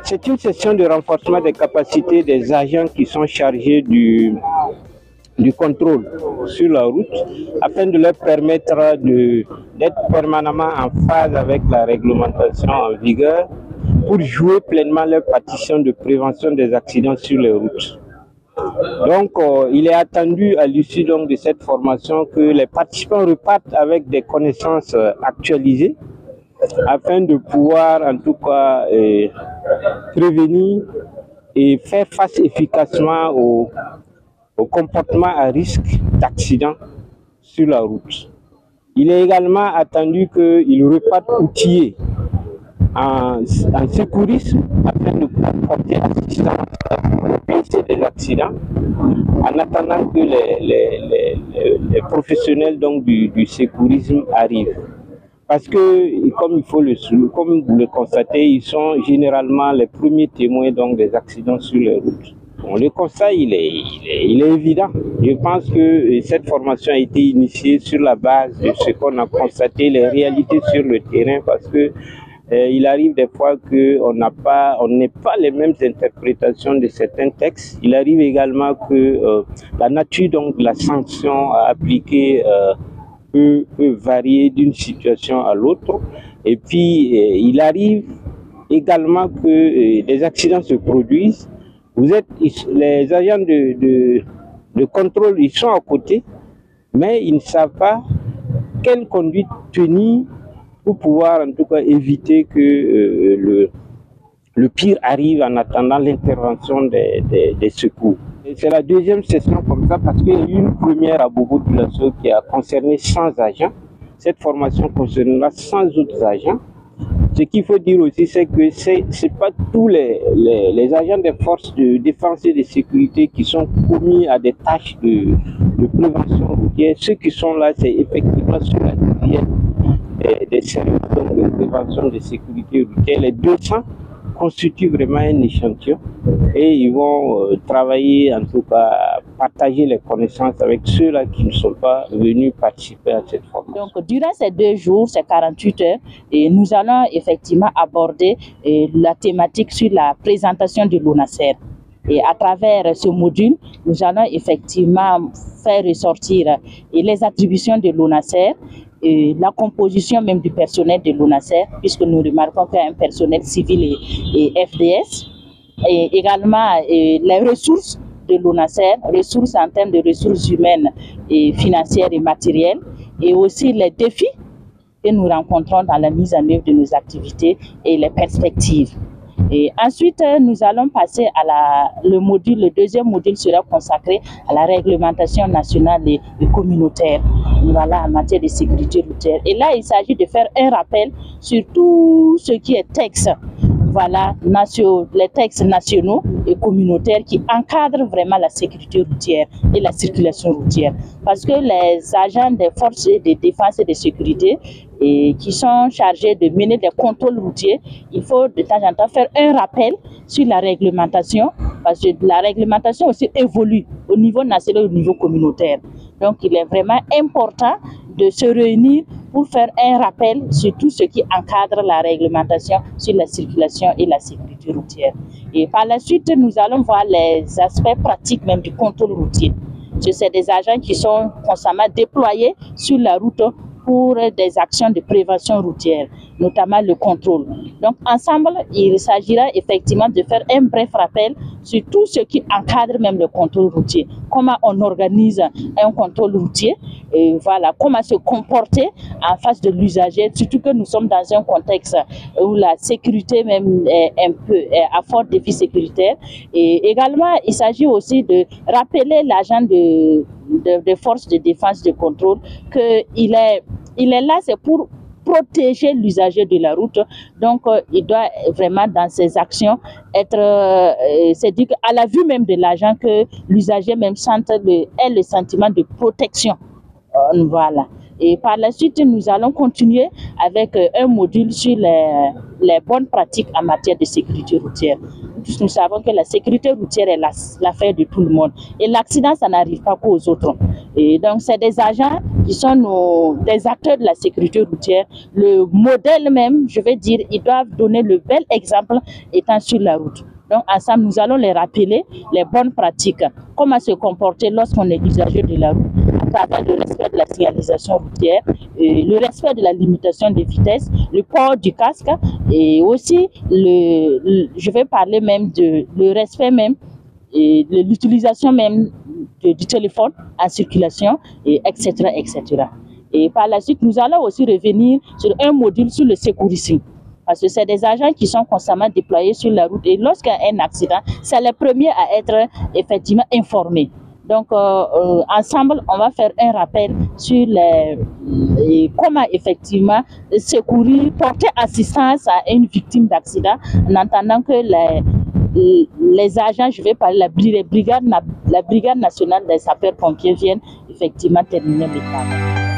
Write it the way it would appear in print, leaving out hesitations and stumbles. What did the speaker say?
C'est une session de renforcement des capacités des agents qui sont chargés du contrôle sur la route afin de leur permettre d'être permanemment en phase avec la réglementation en vigueur pour jouer pleinement leur partition de prévention des accidents sur les routes. Donc, il est attendu à l'issue de cette formation que les participants repartent avec des connaissances actualisées afin de pouvoir en tout cas prévenir et faire face efficacement au comportement à risque d'accident sur la route. Il est également attendu qu'ils repartent outillés en secourisme afin de pouvoir porter assistance pour éviter des accidents en attendant que les professionnels du secourisme arrivent. Parce que, comme vous le constatez, ils sont généralement les premiers témoins des accidents sur les routes. Bon, le constat, il est évident. Je pense que cette formation a été initiée sur la base de ce qu'on a constaté, les réalités sur le terrain, parce que il arrive des fois qu'on n'ait pas les mêmes interprétations de certains textes. Il arrive également que la nature de la sanction à appliquer peut varier d'une situation à l'autre. Et puis, il arrive également que des accidents se produisent. Les agents de contrôle, ils sont à côté, mais ils ne savent pas quelle conduite tenir pour pouvoir en tout cas éviter que le pire arrive en attendant l'intervention des secours. C'est la deuxième session comme ça parce qu'il y a eu une première à Bobo-Dioulasso qui a concerné 100 agents. Cette formation concernera 100 autres agents. Ce qu'il faut dire aussi, c'est que ce n'est pas tous les agents des forces de défense et de sécurité qui sont commis à des tâches de prévention routière. Ceux qui sont là, c'est effectivement sur la division des services de prévention de sécurité routière. Les 200 constituent vraiment un échantillon et ils vont travailler, en tout cas, partager les connaissances avec ceux-là qui ne sont pas venus participer à cette formation. Donc, durant ces 2 jours, ces 48 heures, nous allons effectivement aborder la thématique sur la présentation de l'ONASER. Et à travers ce module, nous allons effectivement faire ressortir les attributions de l'ONASER, la composition même du personnel de l'ONASER, puisque nous remarquons qu'il y a un personnel civil et FDS, et également les ressources de l'ONASER, ressources en termes de ressources humaines et financières et matérielles, et aussi les défis que nous rencontrons dans la mise en œuvre de nos activités et les perspectives. Et ensuite, nous allons passer à le deuxième module sera consacré à la réglementation nationale et communautaire, voilà, en matière de sécurité routière. Et là, il s'agit de faire un rappel sur tout ce qui est texte, voilà, les textes nationaux et communautaires qui encadrent vraiment la sécurité routière et la circulation routière. Parce que les agents des forces de défense et de sécurité qui sont chargés de mener des contrôles routiers, il faut de temps en temps faire un rappel sur la réglementation, parce que la réglementation aussi évolue au niveau national et au niveau communautaire. Donc, il est vraiment important de se réunir pour faire un rappel sur tout ce qui encadre la réglementation sur la circulation et la sécurité routière. Et par la suite, nous allons voir les aspects pratiques même du contrôle routier. C'est des agents qui sont constamment déployés sur la route pour des actions de prévention routière, notamment le contrôle. Donc ensemble, il s'agira effectivement de faire un bref rappel sur tout ce qui encadre même le contrôle routier. Comment on organise un contrôle routier, et voilà, comment se comporter en face de l'usager, surtout que nous sommes dans un contexte où la sécurité même est un peu à fort défi sécuritaire. Et également, il s'agit aussi de rappeler l'agent de forces de défense de contrôle qu'il est là, c'est pour protéger l'usager de la route. Donc, il doit vraiment, dans ses actions, c'est-à-dire à la vue même de l'agent, que l'usager même ait le sentiment de protection. Voilà. Et par la suite, nous allons continuer avec un module sur les bonnes pratiques en matière de sécurité routière. Nous savons que la sécurité routière est l'affaire de tout le monde. Et l'accident, ça n'arrive pas qu'aux autres. Et donc, c'est des agents qui sont des acteurs de la sécurité routière. Le modèle même, je vais dire, ils doivent donner le bel exemple étant sur la route. Donc, ensemble, nous allons les rappeler les bonnes pratiques. Comment se comporter lorsqu'on est usager de la route, à travers le respect de la signalisation routière, le respect de la limitation de vitesse, le port du casque et aussi, je vais parler même de le respect même et de l'utilisation même du téléphone en circulation, etc., etc. Et par la suite, nous allons aussi revenir sur un module sur le secourisme. Parce que c'est des agents qui sont constamment déployés sur la route et lorsqu'il y a un accident, c'est les premiers à être effectivement informés. Donc, ensemble, on va faire un rappel sur comment effectivement secourir, porter assistance à une victime d'accident en entendant que les agents, je vais parler, la brigade nationale des sapeurs-pompiers viennent effectivement terminer le travail.